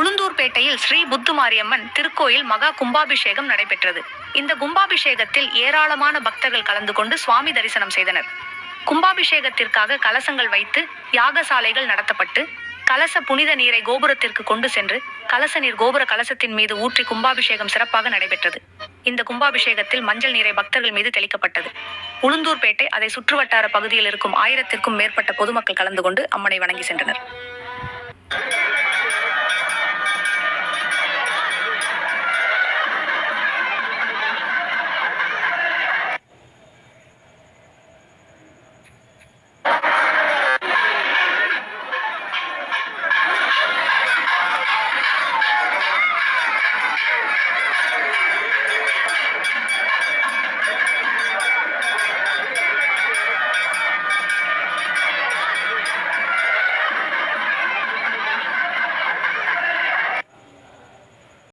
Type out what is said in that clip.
உளுந்தூர்பேட்டையில் ஸ்ரீ புத்துமாரியம்மன் திருக்கோயில் மகா கும்பாபிஷேகம் நடைபெற்றது. இந்த கும்பாபிஷேகத்தில் ஏராளமான பக்தர்கள் கலந்து கொண்டு சுவாமி தரிசனம் செய்தனர். கும்பாபிஷேகத்திற்காக கலசங்கள் வைத்து யாகசாலைகள் நடத்தப்பட்டு கலச புனித நீரை கோபுரத்திற்கு கொண்டு சென்று கலச நீர் கோபுர கலசத்தின் மீது ஊற்றி கும்பாபிஷேகம் சிறப்பாக நடைபெற்றது. இந்த கும்பாபிஷேகத்தில் மஞ்சள் நீரை பக்தர்கள் மீது தெளிக்கப்பட்டது. உளுந்தூர்பேட்டை அதை சுற்றுவட்டார பகுதியில் இருக்கும் 1000த்திற்கும் மேற்பட்ட பொதுமக்கள் கலந்து கொண்டு அம்மனை வணங்கி சென்றனர்.